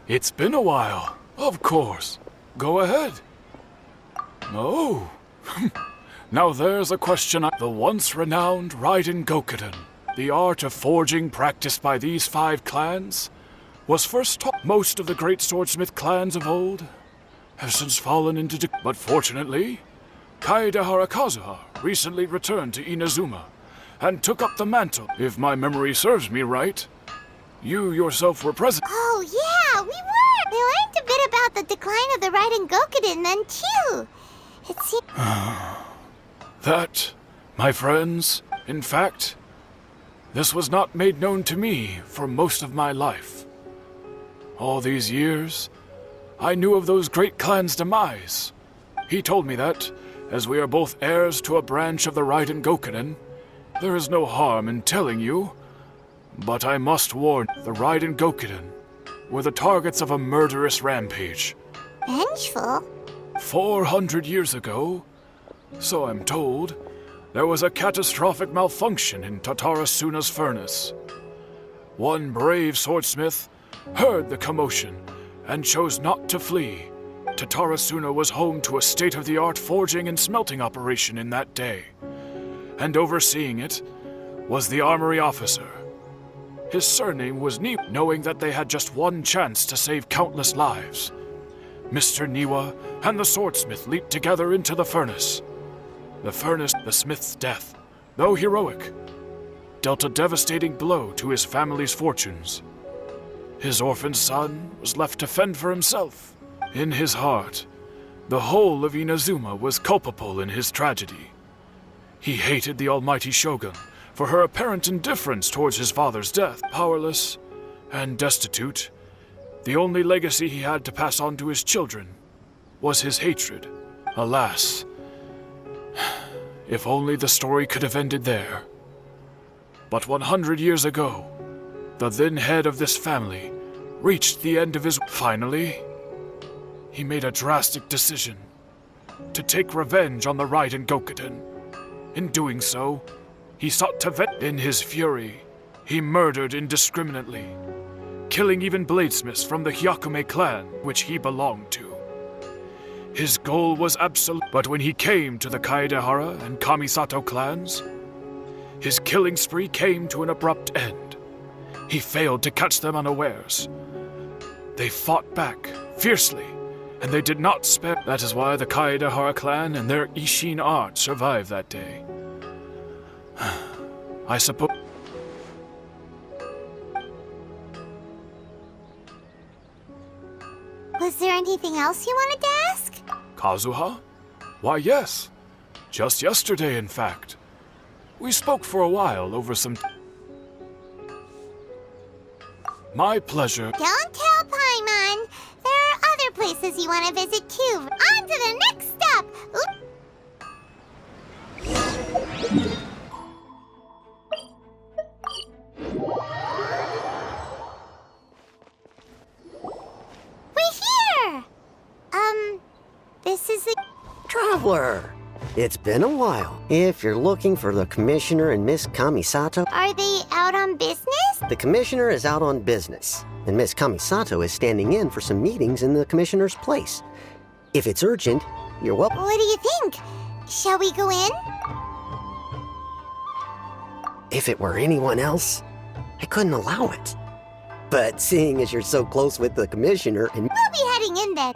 It's been a while. Of course. Go ahead. Oh. Now there's a question. The once renowned Raiden Gokuden, the art of forging practiced by these 5 clans, was first taught. Most of the great swordsmith clans of old have since fallen into but fortunately, Khaenri'ah Kazuha recently returned to Inazuma and took up the mantle. If my memory serves me right, you yourself were present. Oh yeah, we were! We learned a bit about the decline of the Raiden Gokuden then too. It seemed... That, my friends, in fact, this was not made known to me for most of my life. All these years, I knew of those great clans' demise. He told me that, as we are both heirs to a branch of the Raiden Gokuden, there is no harm in telling you, but I must warn, the Raiden Gokuden were the targets of a murderous rampage. Vengeful? 400 years ago, so I'm told, there was a catastrophic malfunction in Tatarasuna's furnace. One brave swordsmith heard the commotion and chose not to flee. Tatarasuna was home to a state-of-the-art forging and smelting operation in that day, and overseeing it was the armory officer. His surname was Niwa. Knowing that they had just one chance to save countless lives, Mr. Niwa and the swordsmith leaped together into the furnace. The smith's death, though heroic, dealt a devastating blow to his family's fortunes. His orphaned son was left to fend for himself. In his heart, the whole of Inazuma was culpable in his tragedy. He hated the almighty shogun for her apparent indifference towards his father's death. Powerless and destitute, the only legacy he had to pass on to his children was his hatred. Alas, if only the story could have ended there. But 100 years ago, the then head of this family reached the end of his... Finally, he made a drastic decision to take revenge on the Raiden Gokuden. In doing so, he sought to in his fury. He murdered indiscriminately, killing even bladesmiths from the Hyakume clan, which he belonged to. His goal was absolute, but when he came to the Khaenri'ah and Kamisato clans, his killing spree came to an abrupt end. He failed to catch them unawares. They fought back fiercely, and they did not spare. That is why the Khaenri'ah clan and their Ishin art survived that day. I suppose... Was there anything else you wanted to ask? Kazuha? Why, yes. Just yesterday, in fact. We spoke for a while over some... My pleasure. Don't tell Paimon. There are other places you want to visit too. On to the next stop. We're here. This is a... Traveler! It's been a while. If you're looking for the Commissioner and Miss Kamisato... Are they out on business? The Commissioner is out on business, and Miss Kamisato is standing in for some meetings in the Commissioner's place. If it's urgent, you're welcome. What do you think? Shall we go in? If it were anyone else, I couldn't allow it. But seeing as you're so close with the Commissioner and... We'll be heading in then.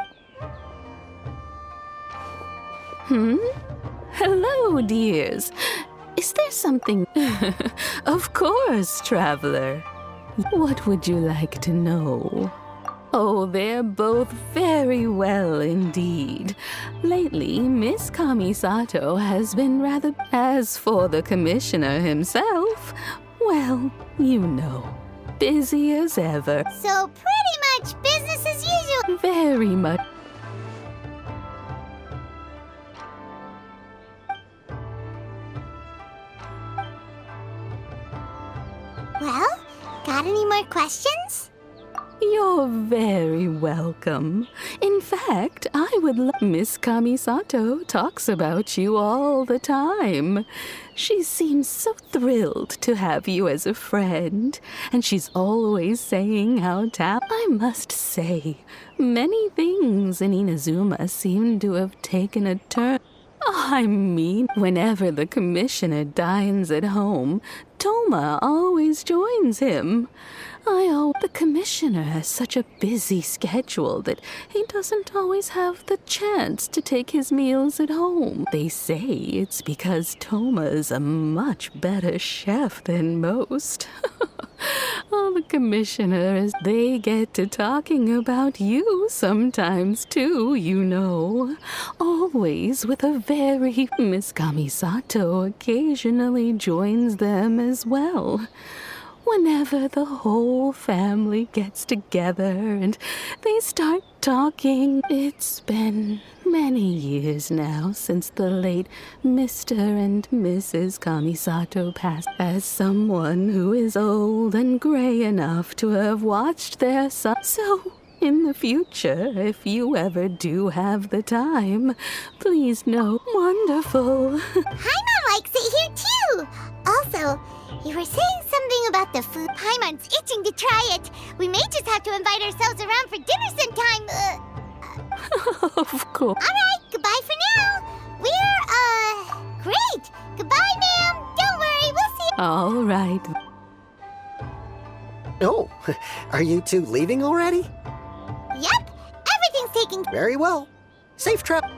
Hello, dears. Is there something... Of course, traveler. What would you like to know? Oh, they're both very well indeed. Lately, Miss Kamisato has been rather... As for the Commissioner himself, well, you know, busy as ever. So pretty much business as usual. Very much. Well, got any more questions? You're very welcome. In fact, I would Miss Kamisato talks about you all the time. She seems so thrilled to have you as a friend, and she's always saying how I must say, many things in Inazuma seem to have taken a turn. I mean, whenever the commissioner dines at home, Toma always joins him. The commissioner has such a busy schedule that he doesn't always have the chance to take his meals at home. They say it's because Toma is a much better chef than most. The commissioners, they get to talking about you sometimes too, you know. Always with a very... Miss Kamisato occasionally joins them as well. Whenever the whole family gets together and they start talking. It's been many years now since the late Mr. and Mrs. Kamisato passed. As someone who is old and gray enough to have watched their son. So, in the future, if you ever do have the time, please know. Wonderful. Paimon likes it here too. Also, you were saying something about the food. Paimon's itching to try it. We may just have to invite ourselves around for dinner sometime. Of course. All right, goodbye for now. We're, great. Goodbye, ma'am. Don't worry, we'll see you. All right. Oh, are you two leaving already? Yep, everything's taken. Very well. Safe travel.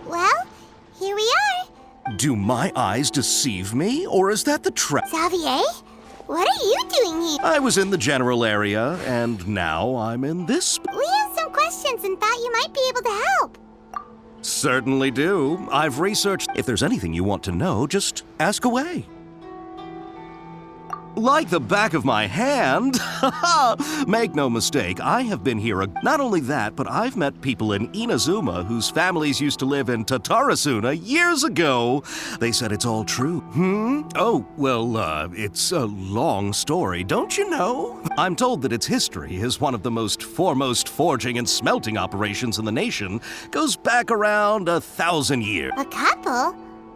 Well, here we are. Do my eyes deceive me, or is that the trap? Xavier, what are you doing here? I was in the general area, and now I'm in this. We have some questions and thought you might be able to help. Certainly do. I've researched. If there's anything you want to know, just ask away. Like the back of my hand. Make no mistake, I have been here. Not only that, but I've met people in Inazuma whose families used to live in Tatarasuna years ago. They said it's all true. Oh, well, it's a long story, don't you know? I'm told that its history is one of the most foremost forging and smelting operations in the nation. Goes back around 1,000 years. A couple?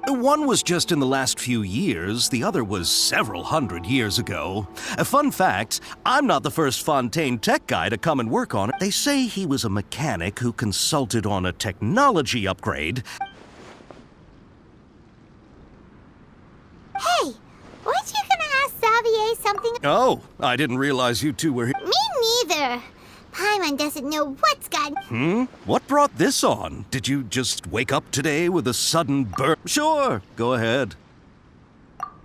One was just in the last few years, the other was several hundred years ago. A fun fact, I'm not the first Fontaine tech guy to come and work on it. They say he was a mechanic who consulted on a technology upgrade. Hey, weren't you gonna ask Xavier something? Oh, I didn't realize you two were here. Me neither. Paimon doesn't know what's got... What brought this on? Did you just wake up today with a sudden burn? Sure, go ahead.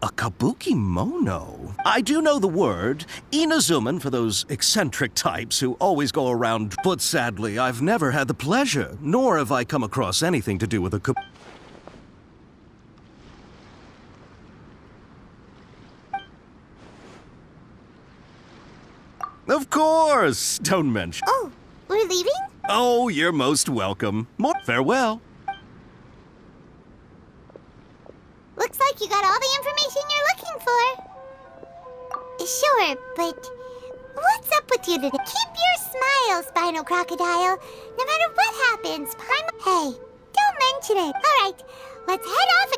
A kabuki mono? I do know the word. Inazuman for those eccentric types who always go around. But sadly, I've never had the pleasure, nor have I come across anything to do with a kabuki. Of course! Don't mention. Oh, we're leaving? Oh, you're most welcome. More farewell. Looks like you got all the information you're looking for. Sure, but what's up with you today? Keep your smile, Spinal Crocodile. No matter what happens, Hey, don't mention it. All right, let's head off.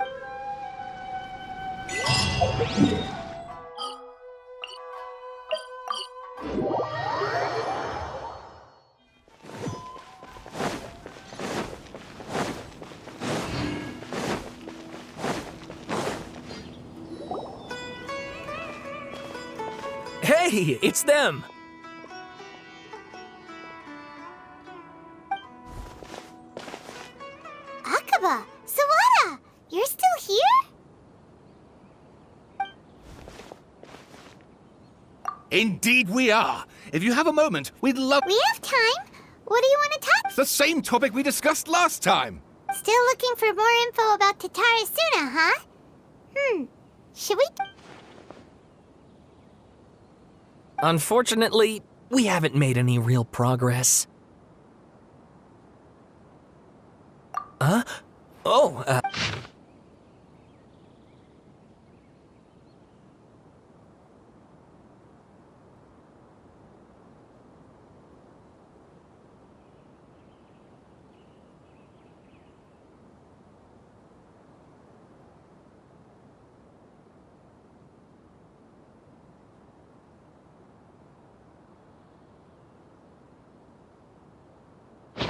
Hey, it's them! Akaba, Sawada, you're still here? Indeed we are. If you have a moment, we'd love... We have time. What do you want to talk? The same topic we discussed last time. Still looking for more info about Tatarasuna, huh? Should we? Unfortunately, we haven't made any real progress. Huh? Oh,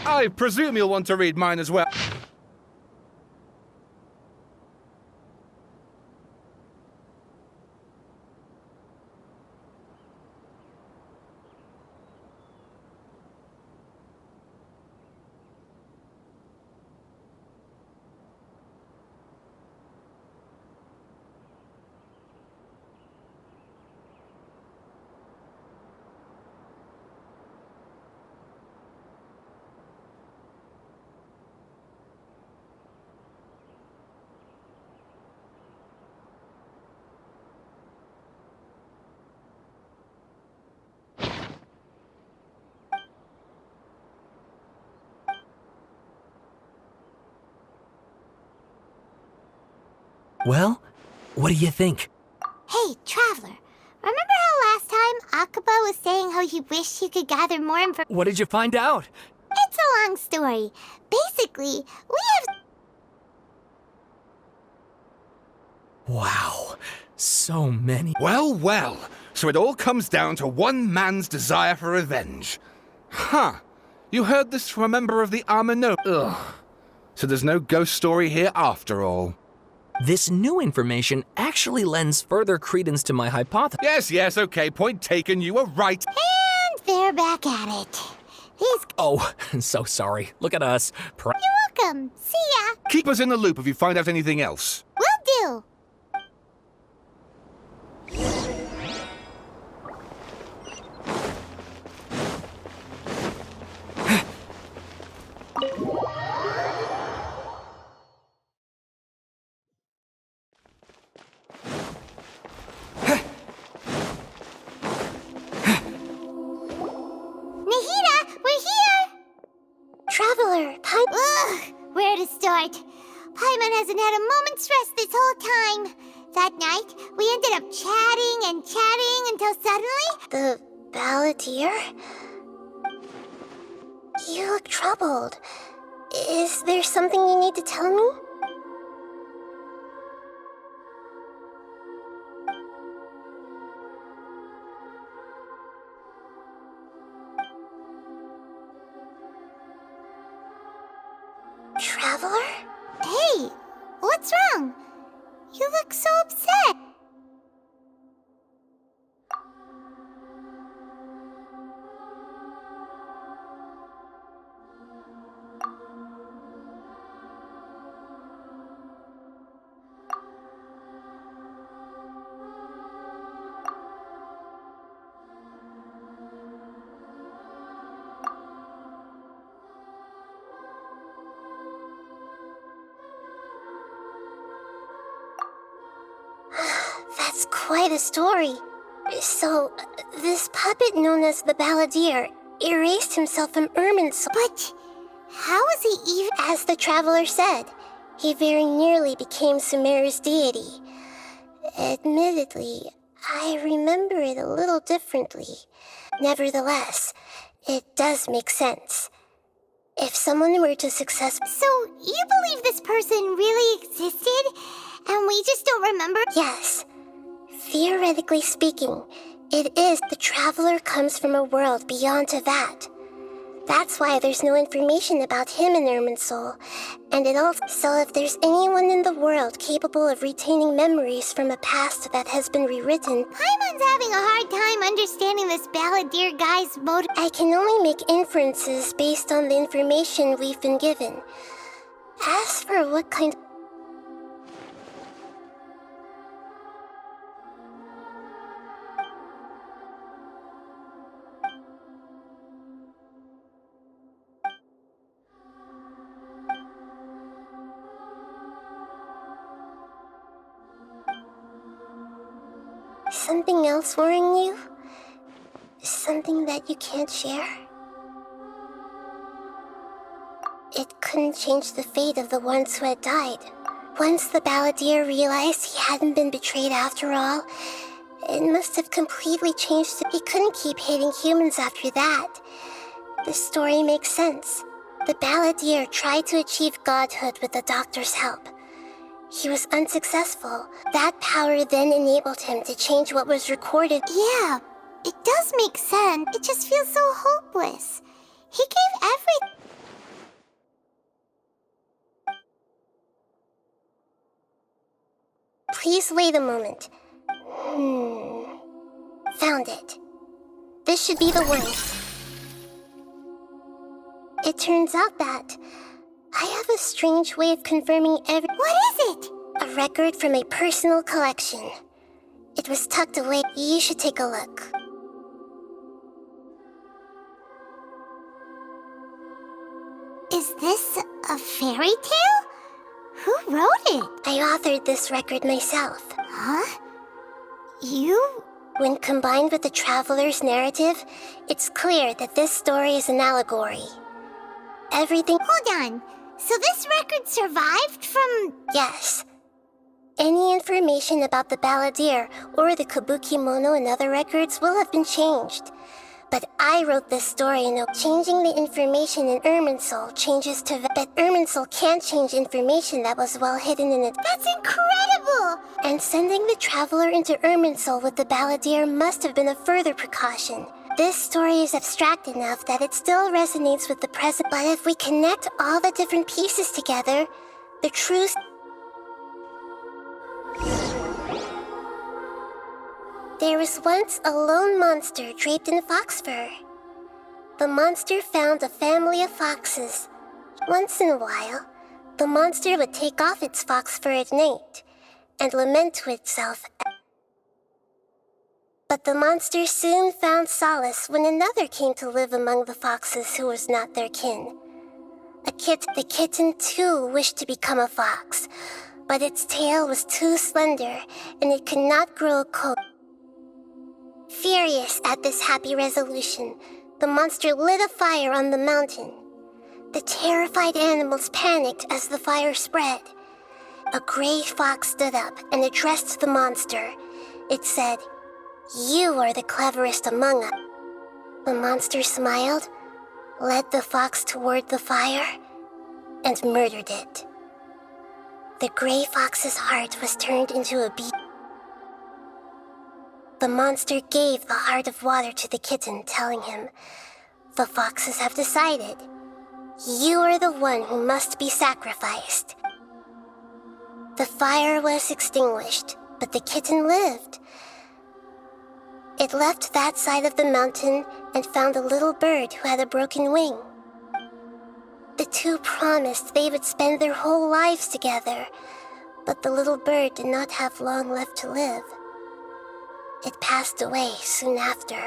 I presume you'll want to read mine as well. well, what do you think? Hey, Traveler. Remember how last time Akaba was saying how he wished he could gather more information? What did you find out? It's a long story. Basically, we have. Wow, so many. Well, well. So it all comes down to one man's desire for revenge. Huh. You heard this from a member of the Armano. Ugh. So there's no ghost story here after all. This new information actually lends further credence to my hypothesis. Yes, okay, point taken, you were right. And they're back at it. These. Oh, so sorry. Look at us. You're welcome. See ya. Keep us in the loop if you find out anything else. Will do. Traveler, Ugh, where to start? Paimon hasn't had a moment's rest this whole time. That night, we ended up chatting and chatting until suddenly... The balladeer? You look troubled. Is there something you need to tell me? Traveler? Hey, what's wrong? You look so upset. That's quite a story. So, this puppet known as the Balladeer erased himself from Irminsul. But how was he even... As the Traveler said, he very nearly became Sumeru's deity. Admittedly, I remember it a little differently. Nevertheless, it does make sense. If someone were to success... So, you believe this person really existed? And we just don't remember? Yes. Theoretically speaking, it is the Traveler comes from a world beyond to that. That's why there's no information about him in Irminsul. And it also... So if there's anyone in the world capable of retaining memories from a past that has been rewritten... Paimon's having a hard time understanding this Balladeer guy's motive. I can only make inferences based on the information we've been given. As for what kind... something else worrying you? Something that you can't share? It couldn't change the fate of the ones who had died. Once the balladeer realized he hadn't been betrayed after all, it must have completely changed. He couldn't keep hating humans after that. The story makes sense. The balladeer tried to achieve godhood with the doctor's help. He was unsuccessful. That power then enabled him to change what was recorded. Yeah, it does make sense. It just feels so hopeless. He gave everything. Please wait a moment. Found it. This should be the one. It turns out that I have a strange way of confirming every— What is it? A record from a personal collection. It was tucked away. You should take a look. Is this a fairy tale? Who wrote it? I authored this record myself. Huh? You? When combined with the traveler's narrative, it's clear that this story is an allegory. Everything— Hold on. So this record survived from— Yes. Any information about the balladeer or the kabukimono and other records will have been changed. But I wrote this story and changing the information in Irminsul changes to— But Irminsul can't change information that was well hidden in it. That's incredible! And sending the traveler into Irminsul with the balladeer must have been a further precaution. This story is abstract enough that it still resonates with the present, but if we connect all the different pieces together, the truth— There was once a lone monster draped in fox fur. The monster found a family of foxes. Once in a while, the monster would take off its fox fur at night and lament to itself. But the monster soon found solace when another came to live among the foxes who was not their kin. The kitten too wished to become a fox, but its tail was too slender and it could not grow a coat. Furious at this happy resolution, the monster lit a fire on the mountain. The terrified animals panicked as the fire spread. A gray fox stood up and addressed the monster. It said, "You are the cleverest among us." The monster smiled, led the fox toward the fire, and murdered it. The gray fox's heart was turned into a beast. The monster gave the heart of water to the kitten, telling him, "The foxes have decided. You are the one who must be sacrificed." The fire was extinguished, but the kitten lived. It left that side of the mountain and found a little bird who had a broken wing. The two promised they would spend their whole lives together, but the little bird did not have long left to live. It passed away soon after.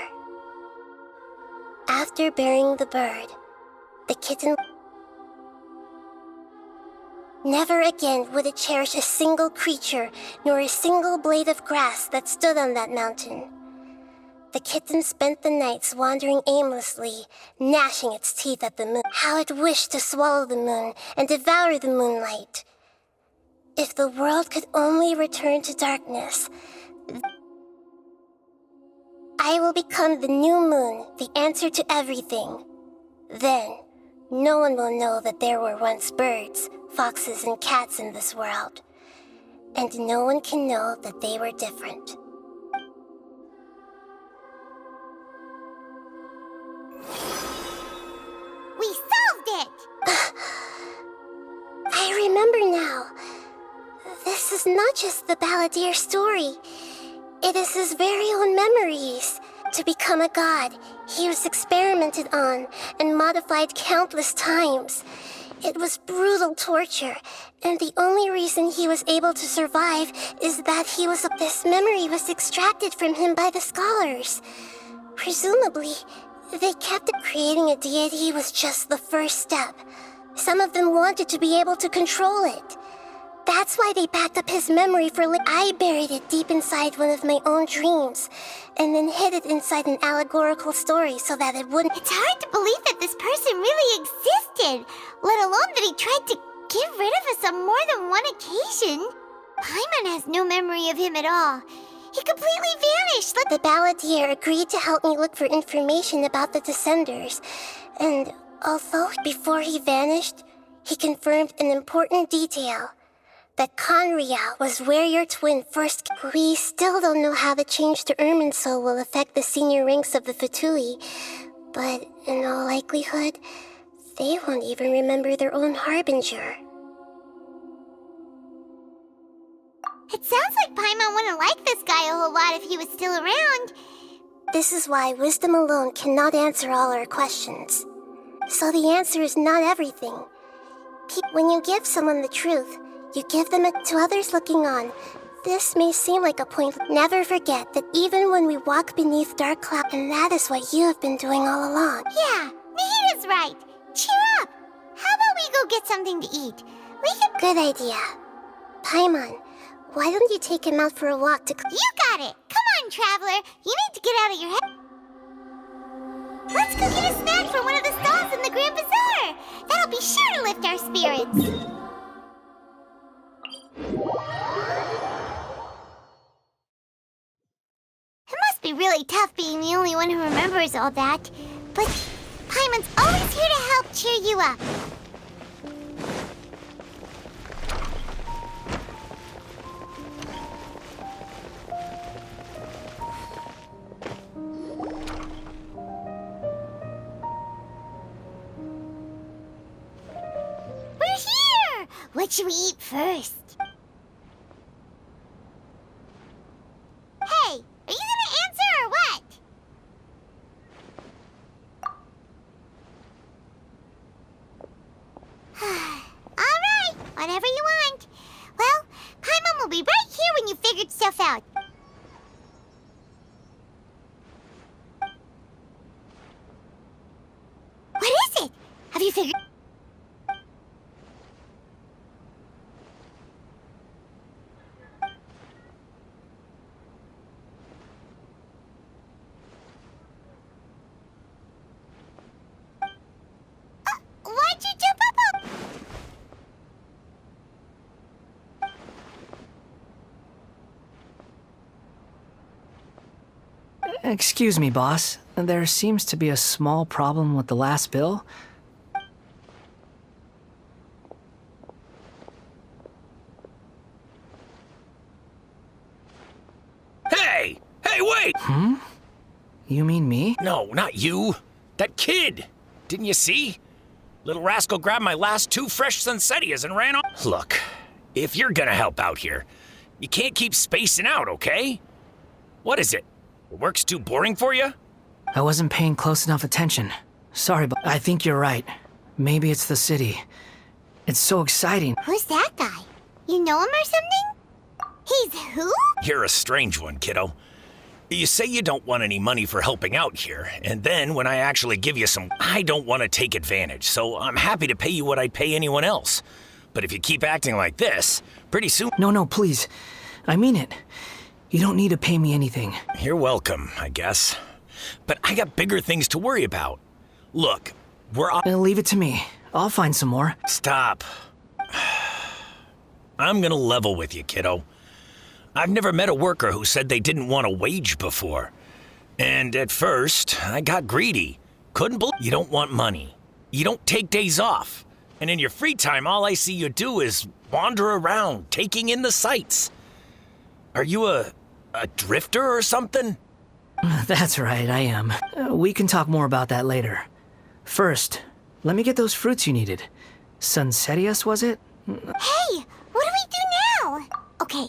After burying the bird, the kitten— Never again would it cherish a single creature nor a single blade of grass that stood on that mountain. The kitten spent the nights wandering aimlessly, gnashing its teeth at the moon. How it wished to swallow the moon and devour the moonlight. If the world could only return to darkness, I will become the new moon, the answer to everything. Then, no one will know that there were once birds, foxes, and cats in this world. And no one can know that they were different. We solved it! I remember now. This is not just the balladeer's story. It is his very own memories. To become a god, he was experimented on and modified countless times. It was brutal torture, and the only reason he was able to survive is that this memory was extracted from him by the scholars. Presumably, they kept it. Creating a deity was just the first step. Some of them wanted to be able to control it. That's why they backed up his memory for I buried it deep inside one of my own dreams, and then hid it inside an allegorical story so that it wouldn't... It's hard to believe that this person really existed, let alone that he tried to get rid of us on more than one occasion. Paimon has no memory of him at all. He completely vanished. The balladeer agreed to help me look for information about the Descenders, and although before he vanished, he confirmed an important detail. That Khaenri'ah was where your twin first... We still don't know how the change to Irminsul will affect the senior ranks of the Fatui, but in all likelihood, they won't even remember their own Harbinger. It sounds like Paimon wouldn't like this guy a whole lot if he was still around. This is why wisdom alone cannot answer all our questions. So the answer is not everything. When you give someone the truth, you give them it to others looking on. This may seem like a point. Never forget that even when we walk beneath dark cloud, and that is what you have been doing all along. Yeah, Nahita's right. Cheer up. How about we go get something to eat? We can... Good idea. Paimon, why don't you take him out for a walk to... You got it. Come on, Traveler. You need to get out of your head. Let's go get a snack from one of the stalls in the Grand Bazaar. That'll be sure to lift our spirits. It must be really tough being the only one who remembers all that. But Paimon's always here to help cheer you up. We're here! What should we eat first? Hey, are you gonna answer or what? Alright, whatever you want. Well, Paimon will be right here when you figured stuff out. What is it? Have you figured... Why'd you jump up? Excuse me, boss. There seems to be a small problem with the last bill. Hey! Hey, wait! You mean me? No, not you. That kid! Didn't you see? Little rascal grabbed my last 2 fresh Sunsettias and ran off. Look, if you're gonna help out here, you can't keep spacing out, okay? What is it? Work's too boring for you? I wasn't paying close enough attention. Sorry, but I think you're right. Maybe it's the city. It's so exciting. Who's that guy? You know him or something? He's who? You're a strange one, kiddo. You say you don't want any money for helping out here, and then when I actually give you some, I don't want to take advantage, so I'm happy to pay you what I'd pay anyone else. But if you keep acting like this, pretty soon... No, please. I mean it. You don't need to pay me anything. You're welcome, I guess. But I got bigger things to worry about. Look, Leave it to me. I'll find some more. Stop. I'm gonna level with you, kiddo. I've never met a worker who said they didn't want a wage before. And at first, I got greedy. Couldn't believe you don't want money. You don't take days off. And in your free time, all I see you do is wander around, taking in the sights. Are you a drifter or something? That's right, I am. We can talk more about that later. First, let me get those fruits you needed. Sunsettias, was it? Hey, what do we do now? Okay,